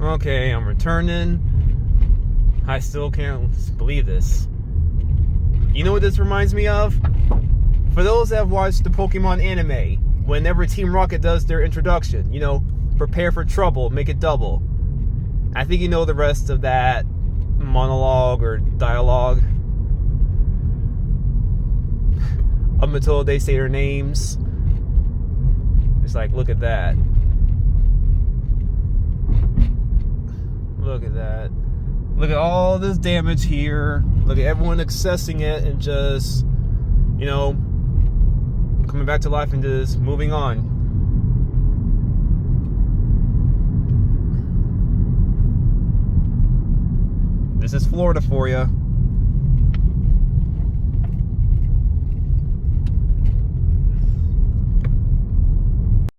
Okay, I'm returning. I still can't believe this. You know what this reminds me of? For those that have watched the Pokemon anime, whenever Team Rocket does their introduction, prepare for trouble, make it double. I think you know the rest of that monologue or dialogue. Up until they say their names. It's like, look at that. Look at that. Look at all this damage here. Look at everyone accessing it and just, coming back to life and just moving on. This is Florida for you.